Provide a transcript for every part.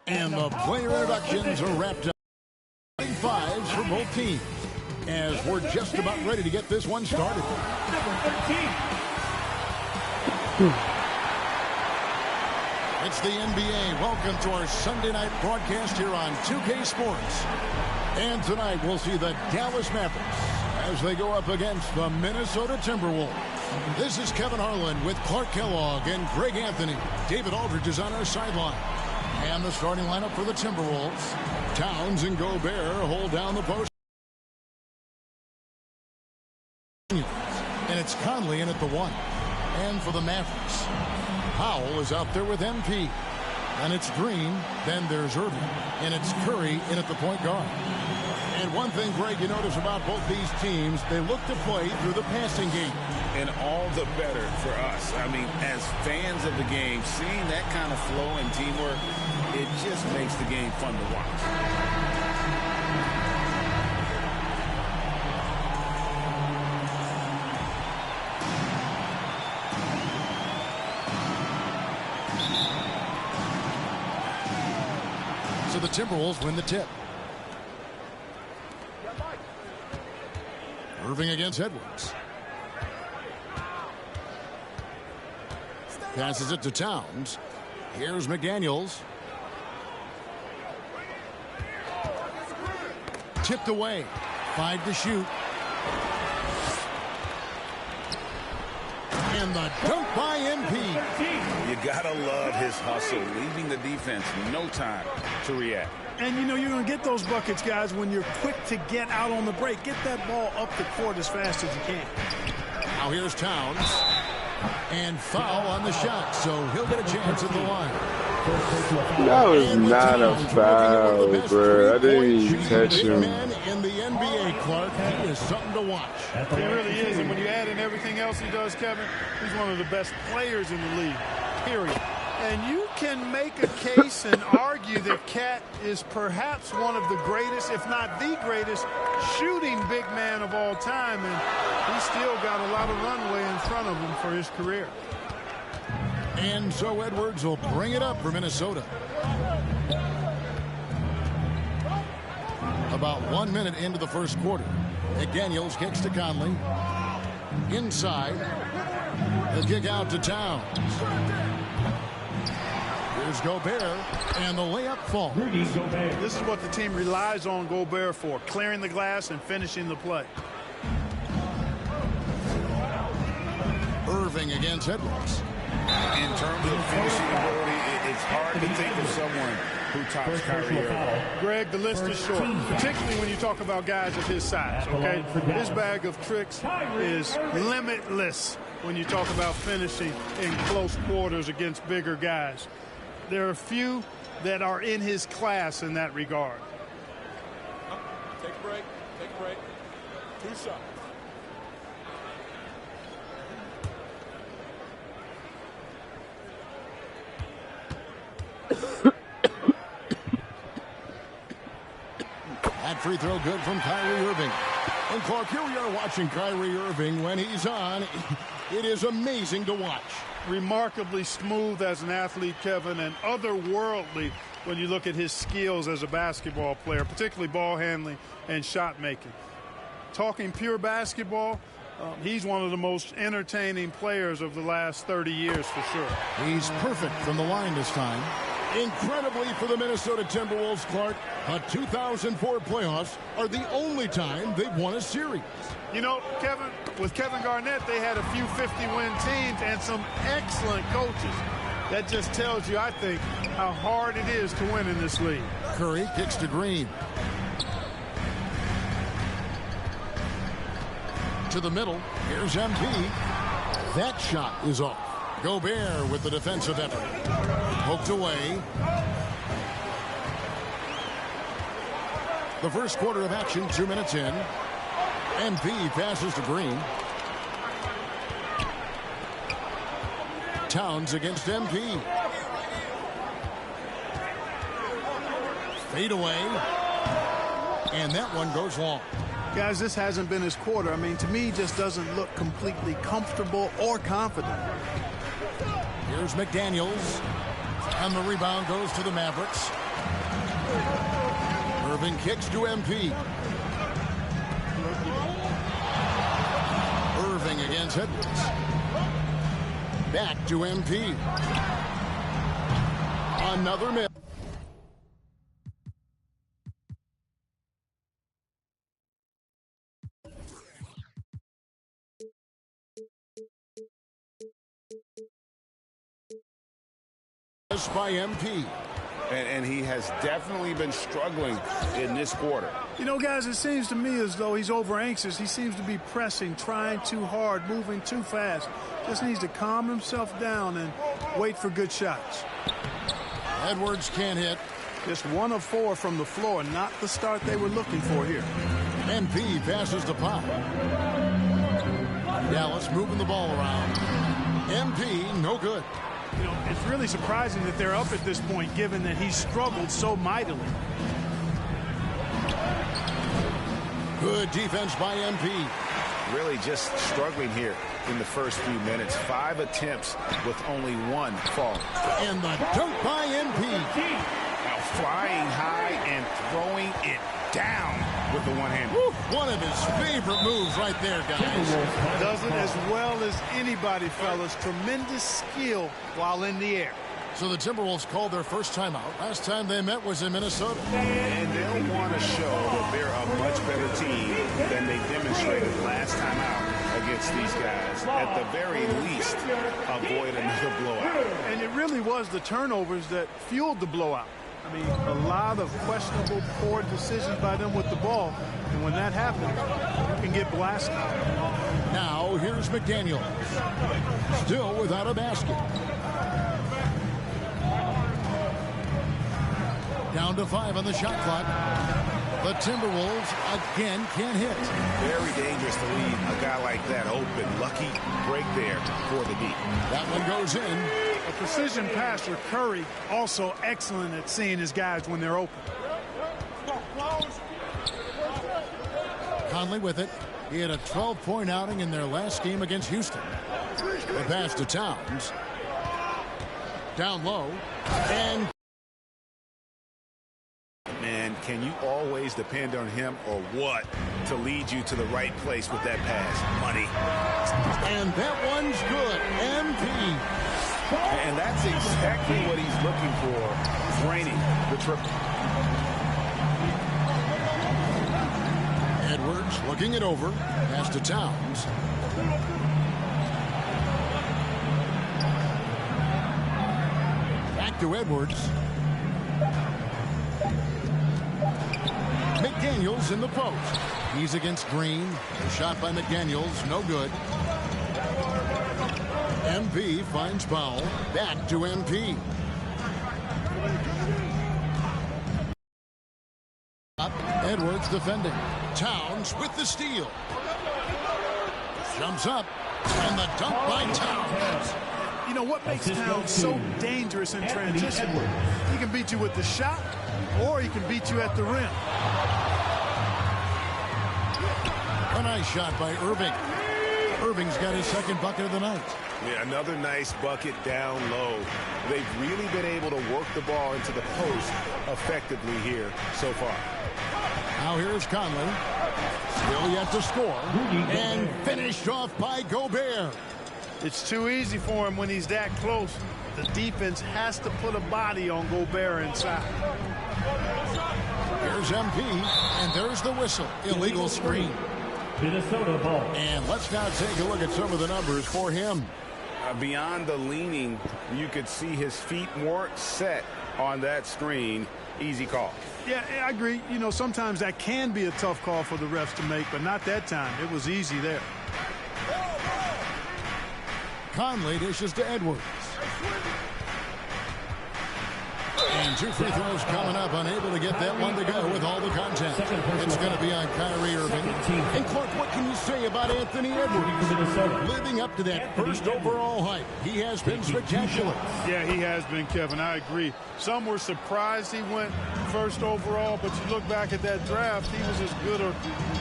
And the player introductions are wrapped up. Fives for both teams as we're just about ready to get this one started. Number 13. It's the NBA. Welcome to our Sunday night broadcast here on 2K Sports. And tonight we'll see the Dallas Mavericks as they go up against the Minnesota Timberwolves. This is Kevin Harlan with Clark Kellogg and Greg Anthony. David Aldridge is on our sideline. And the starting lineup for the Timberwolves. Towns and Gobert hold down the post. And it's Conley in at the 1. And for the Mavericks, Powell is out there with MP. And it's Green. Then there's Irving. And it's Curry in at the point guard. And one thing, Greg, you notice about both these teams, they look to play through the passing game. And all the better for us. I mean, as fans of the game, seeing that kind of flow and teamwork, it just makes the game fun to watch. So the Timberwolves win the tip. Irving against Edwards. Passes it to Towns. Here's McDaniels. Tipped away. 5 to shoot. And the dunk by MP. You gotta love his hustle, leaving the defense no time to react. And, you know, you're going to get those buckets, guys, when you're quick to get out on the break. Get that ball up the court as fast as you can. Now here's Towns. And foul on the shot, so he'll get a chance at the line. That was not a foul, bro. I didn't even touch him. In the NBA, Clark, he is something to watch. He really is, and when you add in everything else he does, Kevin, he's one of the best players in the league, period. And you can make a case and argue that Cat is perhaps one of the greatest, if not the greatest, shooting big man of all time. And he's still got a lot of runway in front of him for his career. And so Edwards will bring it up for Minnesota. About 1 minute into the first quarter. McDaniels kicks to Conley. Inside. The kick out to Towns. Here's Gobert, and the layup falls. This is what the team relies on Gobert for, clearing the glass and finishing the play. Irving against Edwards. In terms of finishing ability, it's hard to think of someone who tops Kyrie Irving. Greg, the list is short, particularly when you talk about guys of his size, okay? His bag of tricks is limitless when you talk about finishing in close quarters against bigger guys. There are few that are in his class in that regard. Take a break. Take a break. 2 shots. That free throw good from Kyrie Irving. And Clark, here we are watching Kyrie Irving. When he's on, it is amazing to watch. Remarkably smooth as an athlete, Kevin, and otherworldly when you look at his skills as a basketball player, particularly ball handling and shot making. Talking pure basketball, he's one of the most entertaining players of the last 30 years for sure. He's perfect from the line this time. Incredibly for the Minnesota Timberwolves, Clark, the 2004 playoffs are the only time they've won a series. You know, Kevin, with Kevin Garnett, they had a few 50-win teams and some excellent coaches. That just tells you, I think, how hard it is to win in this league. Curry kicks to Green. To the middle. Here's MP. That shot is off. Gobert with the defensive effort. Poked away. The first quarter of action, 2 minutes in. MP passes to Green. Towns against MP. Fade away. And that one goes long. Guys, this hasn't been his quarter. I mean, to me, he just doesn't look completely comfortable or confident. Here's McDaniels. And the rebound goes to the Mavericks. Irving kicks to MP. Irving against Edwards. Back to MP. Another miss. By MP. And he has definitely been struggling in this quarter. You know, guys, it seems to me as though he's over anxious. He seems to be pressing, trying too hard, moving too fast. Just needs to calm himself down and wait for good shots. Edwards can't hit. Just 1 of 4 from the floor, not the start they were looking for here. MP passes to Pop. Dallas moving the ball around. MP, no good. You know, it's really surprising that they're up at this point, given that he's struggled so mightily. Good defense by MP. Really just struggling here in the first few minutes. 5 attempts with only 1 fall. And the dunk by MP. Now flying high and throwing it down with the one-hand. One of his favorite moves right there, guys. Does it as well as anybody, fellas. Tremendous skill while in the air. So the Timberwolves called their first timeout. Last time they met was in Minnesota. And they'll want to show that they're a much better team than they demonstrated last time out against these guys. At the very least, avoid another blowout. And it really was the turnovers that fueled the blowout. I mean, a lot of questionable, poor decisions by them with the ball. And when that happens, you can get blasted. Now, here's McDaniels. Still without a basket. Down to 5 on the shot clock. The Timberwolves again can't hit. Very dangerous to leave a guy like that open. Lucky break there for the deep. That one goes in. A precision passer, Curry, also excellent at seeing his guys when they're open. Conley with it. He had a 12-point outing in their last game against Houston. The pass to Towns. Down low. And man, can you always depend on him or what to lead you to the right place with that pass? Money. And that one's good. MP. And that's exactly what he's looking for. Draining the triple. Edwards looking it over. Pass to Towns. Back to Edwards. McDaniels in the post. He's against Green. A shot by McDaniels, no good. MP finds Powell. Back to MP. Up. Edwards defending. Towns with the steal. Jumps up. And the dunk by Towns. You know what makes Towns so dangerous in transition? He can beat you with the shot, or he can beat you at the rim. A nice shot by Irving. Irving's got his second bucket of the night. Yeah, another nice bucket down low. They've really been able to work the ball into the post effectively here so far. Now here's Conley. Still yet to score. And finished off by Gobert. It's too easy for him when he's that close. The defense has to put a body on Gobert inside. Here's MP, and there's the whistle. Illegal screen. Minnesota ball. And let's now take a look at some of the numbers for him. Beyond the leaning, you could see his feet more set on that screen. Easy call. Yeah, I agree. You know, sometimes that can be a tough call for the refs to make, but not that time. It was easy there. Conley dishes to Edwards. And 2 free throws coming up, unable to get that one to go with all the contact. It's going to be on Kyrie Irving. And Clark, what can you say about Anthony Edwards? Living up to that first overall hype, he has been spectacular. Yeah, he has been, Kevin. I agree. Some were surprised he went first overall, but you look back at that draft, he was as good a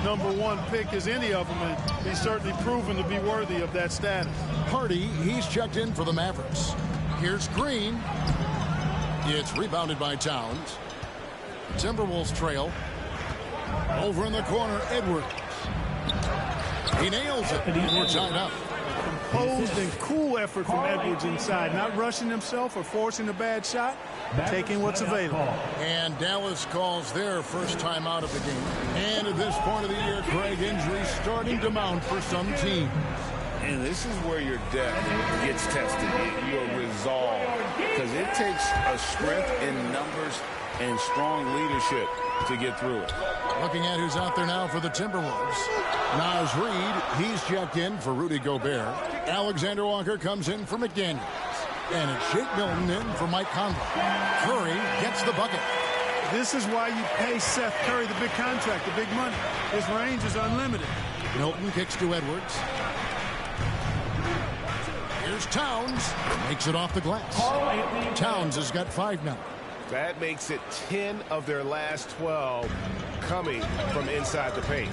#1 pick as any of them, and he's certainly proven to be worthy of that status. Hardy, he's checked in for the Mavericks. Here's Green. It's rebounded by Towns. Timberwolves trail. Over in the corner, Edwards. He nails it. We're tied up. Composed and cool effort from Edwards inside. Not rushing himself or forcing a bad shot. Taking what's available. And Dallas calls their first time out of the game. And at this point of the year, Craig, injuries starting to mount for some teams. And this is where your depth gets tested, your resolve. Because it takes a strength in numbers and strong leadership to get through it. Looking at who's out there now for the Timberwolves. Naz Reid, he's checked in for Rudy Gobert. Alexander Walker comes in for McDaniels. And it's Shake Milton in for Mike Conley. Curry gets the bucket. This is why you pay Seth Curry the big contract, the big money. His range is unlimited. Milton kicks to Edwards. Here's Towns. Makes it off the glass. Towns has got 5 now. That makes it 10 of their last 12 coming from inside the paint.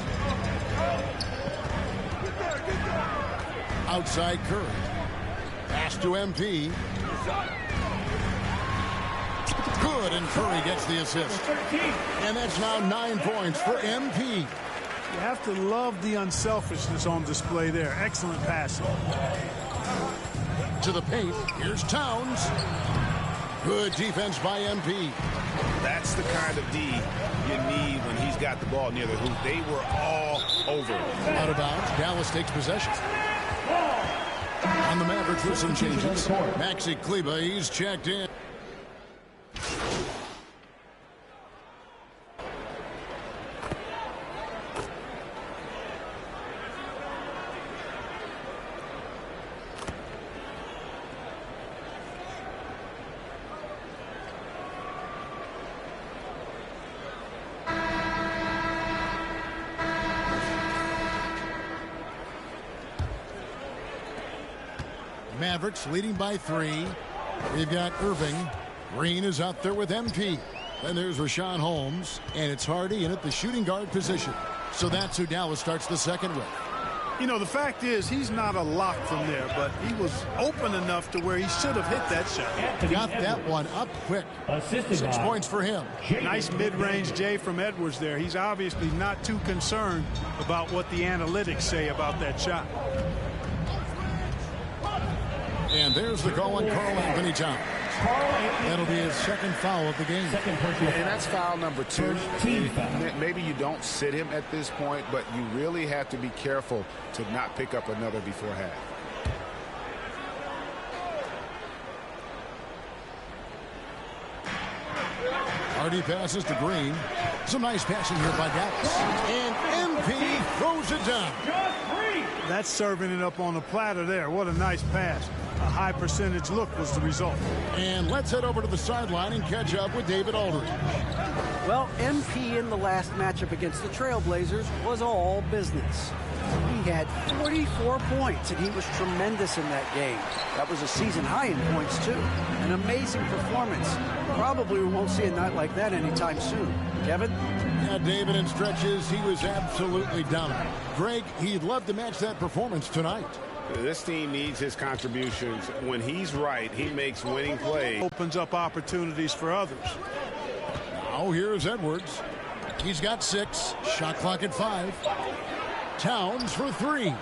Outside Curry. Pass to MP. Good, and Curry gets the assist. And that's now 9 points for MP. You have to love the unselfishness on display there. Excellent passing. To the paint. Here's Towns. Good defense by MP. That's the kind of D you need when he's got the ball near the hoop. They were all over. Out of bounds. Dallas takes possession. On the Mavericks with some changes. Maxi Kleber, he's checked in. Mavericks leading by 3. We've got Irving. Green is out there with MP. Then there's Rashawn Holmes. And it's Hardy in at the shooting guard position. So that's who Dallas starts the second with. You know, the fact is he's not a lock from there, but he was open enough to where he should have hit that shot. Got that one up quick. 6 points for him. Nice mid-range J from Edwards there. He's obviously not too concerned about what the analytics say about that shot. And there's the call on Karl Anthony Towns. That'll be his second foul of the game. And that's foul number 2. Maybe you don't sit him at this point, but you really have to be careful to not pick up another before half. Hardy passes to Green. Some nice passing here by Dallas. And MP throws it down. That's serving it up on a platter there. What a nice pass. A high percentage look was the result. And let's head over to the sideline and catch up with David Aldridge. Well, MP in the last matchup against the Trailblazers was all business. He had 44 points, and he was tremendous in that game. That was a season high in points, too. An amazing performance. Probably we won't see a night like that anytime soon. Kevin? Yeah, David, in stretches, he was absolutely dominant. Greg, he'd love to match that performance tonight. This team needs his contributions. When he's right, he makes winning plays. Opens up opportunities for others. Now here's Edwards. He's got 6. Shot clock at 5. Towns for 3.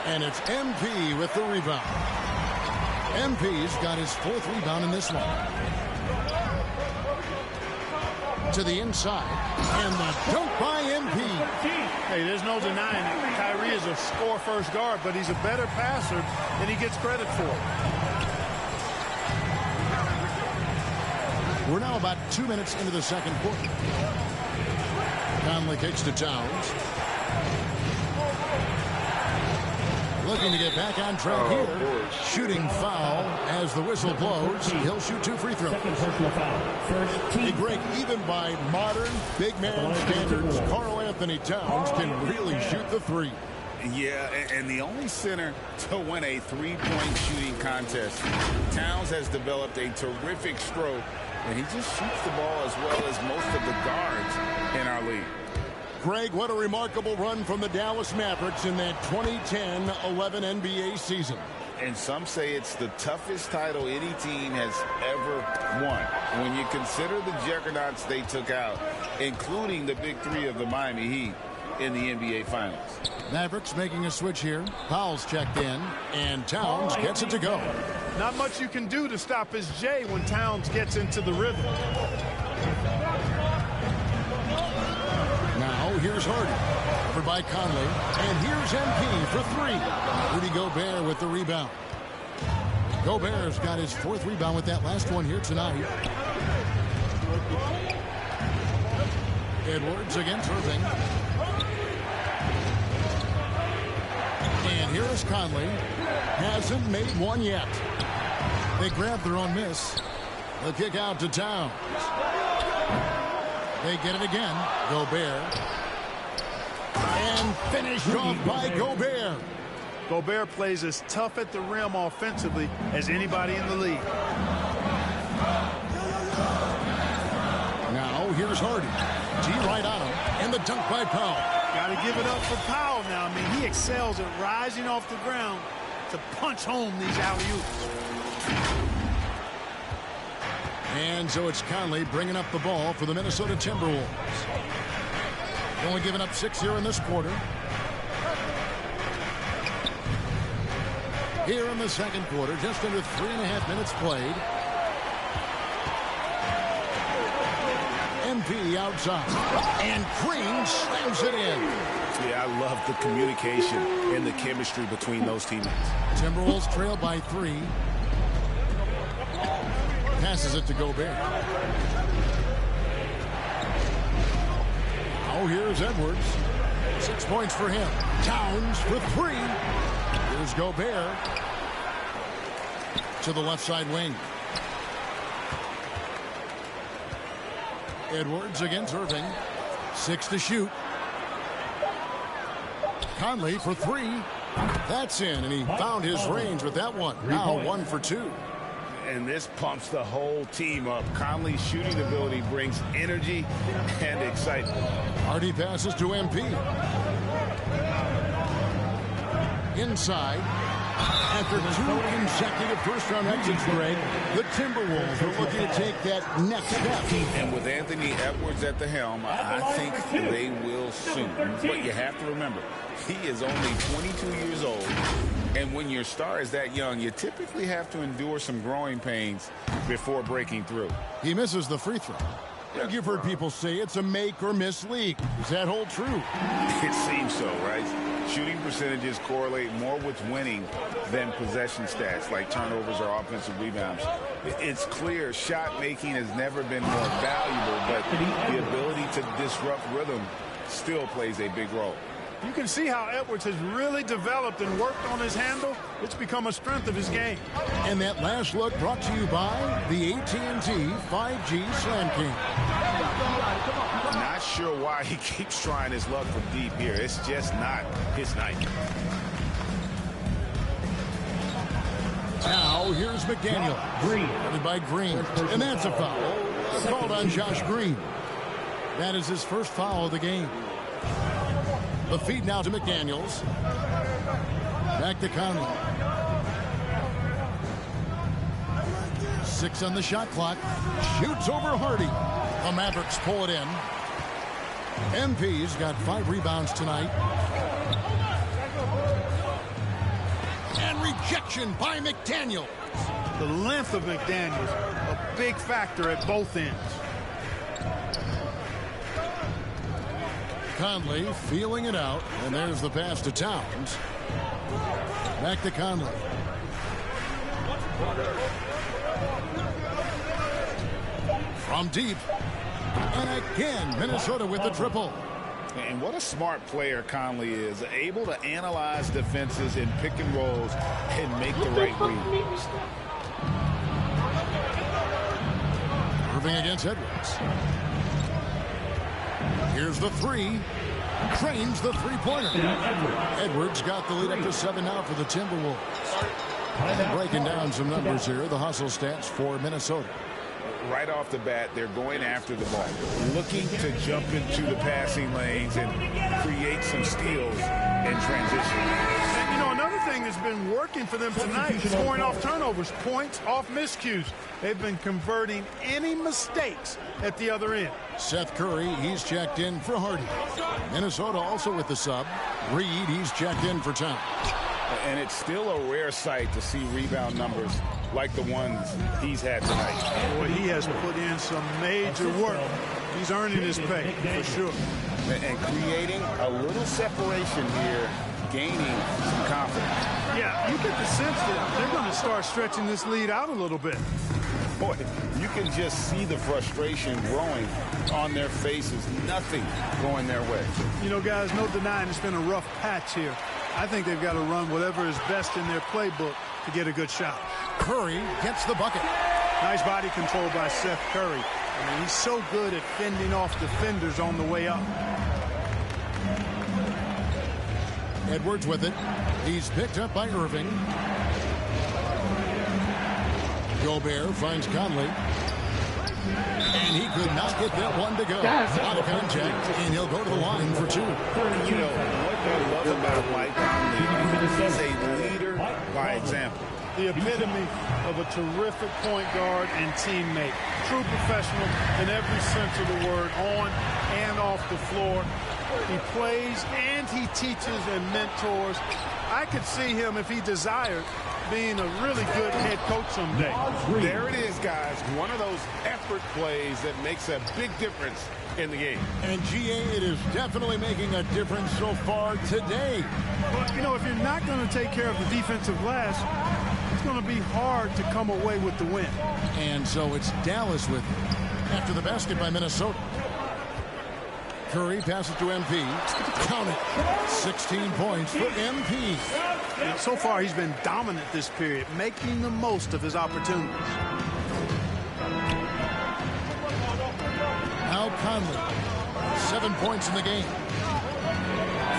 And it's MP with the rebound. MP's got his 4th rebound in this one. To the inside. And the dunk by MP. Hey, there's no denying it. Kyrie is a score-first guard, but he's a better passer than he gets credit for. We're now about 2 minutes into the second quarter. Conley kicks to Towns. Looking to get back on track here. Shooting foul as the whistle blows. He'll shoot 2 free throws. Hey, Greg, even by modern big man standards, Karl Anthony Towns can really shoot the 3. Yeah, and the only center to win a 3-point shooting contest. Towns has developed a terrific stroke, and he just shoots the ball as well as most of the guards in our league. Greg, what a remarkable run from the Dallas Mavericks in that 2010-11 NBA season. And some say it's the toughest title any team has ever won. When you consider the juggernauts they took out, including the big three of the Miami Heat in the NBA Finals. Mavericks making a switch here. Powell's checked in, and Towns gets it to go. Not much you can do to stop his J when Towns gets into the rhythm. Now here's Hardy, covered by Conley, and here's MP for three. Rudy Gobert with the rebound. Gobert's got his 4th rebound with that last one here tonight. Edwards against Irving. And here is Conley. Hasn't made one yet. They grab their own miss. The kick out to Towns. They get it again. Gobert. And finished off by Gobert. Gobert plays as tough at the rim offensively as anybody in the league. Now here's Hardy. G right on him. And the dunk by Powell. Got to give it up for Powell now. I mean, he excels at rising off the ground to punch home these alley-oops. And so it's Conley bringing up the ball for the Minnesota Timberwolves. Only giving up 6 here in this quarter. Here in the second quarter, just under 3.5 minutes played. MP outside. And Green slams it in. Yeah, I love the communication and the chemistry between those teammates. Timberwolves trail by 3. Passes it to Gobert. Oh, here's Edwards. 6 points for him. Towns for 3. Here's Gobert to the left side wing. Edwards against Irving. 6 to shoot. Conley for 3. That's in, and he found his range with that one. Now 1 for 2. And this pumps the whole team up. Conley's shooting ability brings energy and excitement. Hardy passes to MP. Inside. After 2 consecutive first-round exits, Greg, the Timberwolves are looking to take that next step. And with Anthony Edwards at the helm, I think they will soon. But you have to remember, he is only 22 years old. And when your star is that young, you typically have to endure some growing pains before breaking through. He misses the free throw. You've heard people say it's a make or miss league. Does that hold true? It seems so, right? Shooting percentages correlate more with winning than possession stats like turnovers or offensive rebounds. It's clear shot making has never been more valuable, but the ability to disrupt rhythm still plays a big role. You can see how Edwards has really developed and worked on his handle. It's become a strength of his game. And that last look brought to you by the AT&T 5G Slam King. Not sure why he keeps trying his luck from deep here. It's just not his night. Now here's McDaniel. Green. Headed by Green. And that's a foul. Called on Josh Green. That is his first foul of the game. The feed now to McDaniels. Back to Conley. 6 on the shot clock. Shoots over Hardy. The Mavericks pull it in. MP's got 5 rebounds tonight. And rejection by McDaniels. The length of McDaniels, a big factor at both ends. Conley feeling it out, and there's the pass to Towns. Back to Conley. From deep. And again, Minnesota with the triple. And what a smart player Conley is. Able to analyze defenses in pick and rolls and make the right read. Irving against Edwards. Here's the 3. Cranes the three-pointer. Edwards got the lead up to 7 now for the Timberwolves. And breaking down some numbers here, the hustle stats for Minnesota. Right off the bat, they're going after the ball, looking to jump into the passing lanes and create some steals in transition. And, you know, another thing that's been been working for them tonight, scoring off turnovers, points off miscues. They've been converting any mistakes at the other end. Seth Curry, he's checked in for Hardy. Minnesota also with the sub. Reed, he's checked in for Towns. And it's still a rare sight to see rebound numbers like the ones he's had tonight. Boy, he has put in some major work. He's earning his pay, for sure. And creating a little separation here, gaining some confidence. Yeah, you get the sense that they're going to start stretching this lead out a little bit. Boy, you can just see the frustration growing on their faces. Nothing going their way. You know, guys, no denying it's been a rough patch here. I think they've got to run whatever is best in their playbook to get a good shot. Curry gets the bucket. Nice body control by Seth Curry. I mean, he's so good at fending off defenders on the way up. Edwards with it. He's picked up by Irving. Gobert finds Conley. And he could not get that one to go. Out of contact, and he'll go to the line for two. You know, what I love about Mike Conley is he's a leader by example. The epitome of a terrific point guard and teammate. True professional in every sense of the word, on and off the floor. He plays and he teaches and mentors. I could see him, if he desired, being a really good head coach someday. There it is, guys. One of those effort plays that makes a big difference in the game. And GA, it is definitely making a difference so far today. But, you know, if you're not going to take care of the defensive glass, it's going to be hard to come away with the win. And so it's Dallas with it. After the basket by Minnesota. Curry passes to MP. Count it. 16 points for MP. And so far, he's been dominant this period, making the most of his opportunities. Now Conley. 7 points in the game.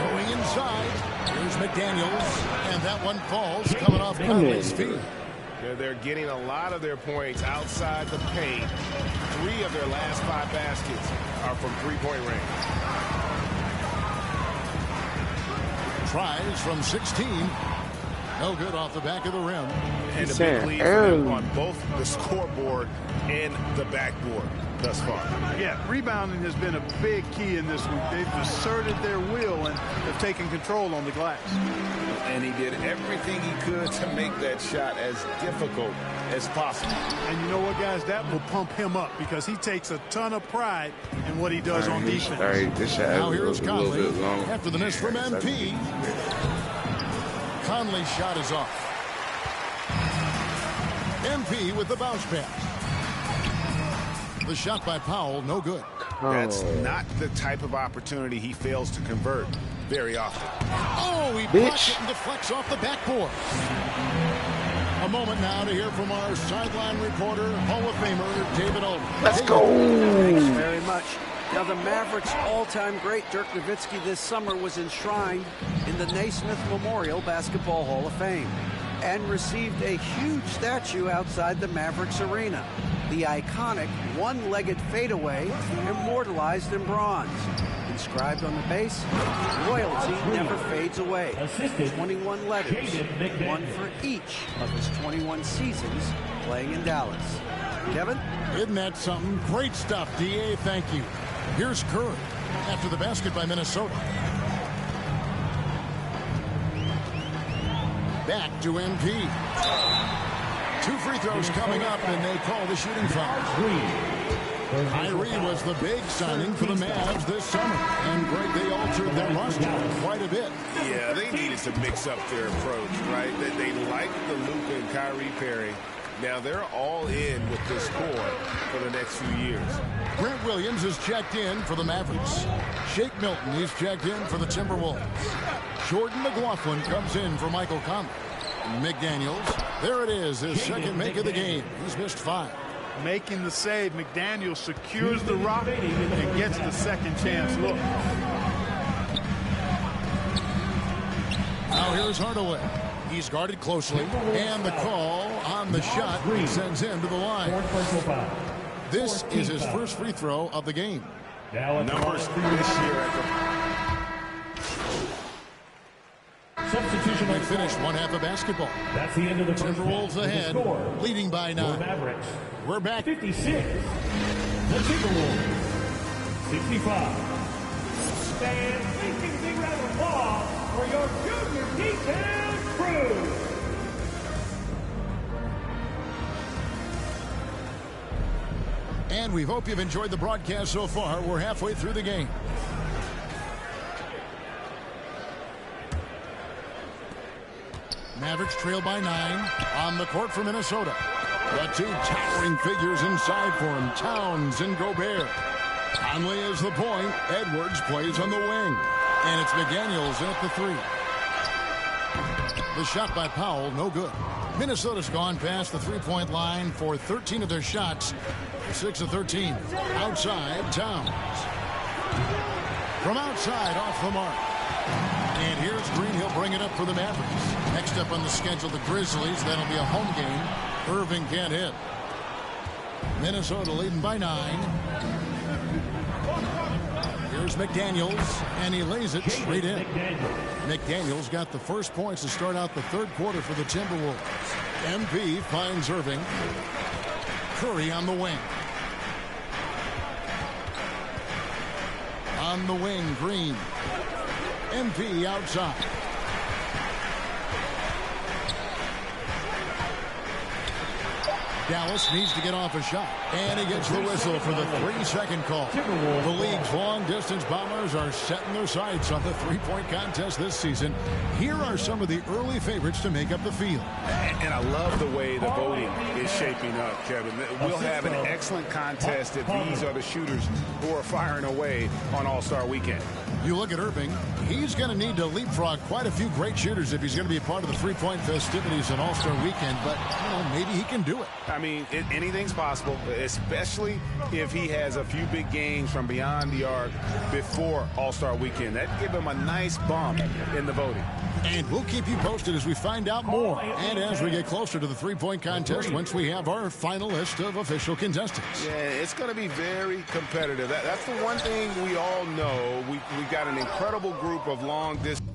Going inside. Here's McDaniels. And that one falls coming off Conley's feet. They're getting a lot of their points outside the paint. 3 of their last 5 baskets are from three-point range. Tries from 16. No good off the back of the rim. And a big lead for them on both the scoreboard and the backboard thus far. Yeah, rebounding has been a big key in this one. They've asserted their will and have taken control on the glass. And he did everything he could to make that shot as difficult as possible. And you know what, guys? That will pump him up because he takes a ton of pride in what he does on defense. Now here's Conley after the miss from MP. Conley's shot is off. MP with the bounce pass. The shot by Powell, no good. That's not the type of opportunity he fails to convert very often. Oh, he blocks it and deflects off the backboard. A moment now to hear from our sideline reporter, Hall of Famer David Aldridge. Let's go. Thanks very much. Now, the Mavericks' all-time great Dirk Nowitzki this summer was enshrined in the Naismith Memorial Basketball Hall of Fame and received a huge statue outside the Mavericks arena. The iconic one-legged fadeaway immortalized in bronze. Inscribed on the base, royalty never fades away. 21 letters, one for each of his 21 seasons playing in Dallas. Kevin? Isn't that something? Great stuff, DA. Thank you. Here's Curry after the basket by Minnesota. Back to MP. 2 free throws coming up, and they call the shooting foul. Kyrie was the big signing for the Mavs this summer. And, Greg, they altered their roster quite a bit. Yeah, they needed to mix up their approach, right? They liked the Luka and Kyrie pairing. Now they're all in with this core for the next few years. Grant Williams is checked in for the Mavericks. Shake Milton, he's checked in for the Timberwolves. Jordan McLaughlin comes in for Michael Conley. McDaniels, there it is, his second make of the game. He's missed 5. Making the save, McDaniels secures the rock and gets the second chance look. Now here's Hardaway. He's guarded closely, and the call on the shot sends him to the line. This is his first free throw of the game. Numbers this year at the Substitution We on finished one half of basketball. That's the end of the first Timberwolves half. ahead, Score. leading by For 9. Mavericks, We're back. 56. The Timberwolves, 65. Stand thinking big round of applause for your junior detail crew. And we hope you've enjoyed the broadcast so far. We're halfway through the game. Mavericks trail by 9 on the court for Minnesota. The two towering figures inside for him, Towns and Gobert. Conley is the point. Edwards plays on the wing. And it's McDaniels at the 3. The shot by Powell, no good. Minnesota's gone past the three-point line for 13 of their shots. 6 of 13. Outside, Towns. From outside, off the mark. And here's Green. He'll bring it up for the Mavericks. Next up on the schedule, the Grizzlies. That'll be a home game. Irving can't hit. Minnesota leading by 9. Here's McDaniels, and he lays it straight in. McDaniels got the first points to start out the third quarter for the Timberwolves. MP finds Irving. Curry on the wing. On the wing, Green. MP outside. Dallas needs to get off a shot. And he gets the whistle for the 3-second call. The league's long-distance Bombers are setting their sights on the three-point contest this season. Here are some of the early favorites to make up the field. And I love the way the voting is shaping up, Kevin. We'll have an excellent contest if these are the shooters who are firing away on All-Star Weekend. You look at Irving, he's going to need to leapfrog quite a few great shooters if he's going to be a part of the three-point festivities on All-Star Weekend, but maybe he can do it. I mean, anything's possible, especially if he has a few big games from beyond the arc before All-Star Weekend. That'd give him a nice bump in the voting. And we'll keep you posted as we find out more and as we get closer to the three-point contest once we have our final list of official contestants. Yeah, it's going to be very competitive. That's the one thing we all know. We've got an incredible group of long-distance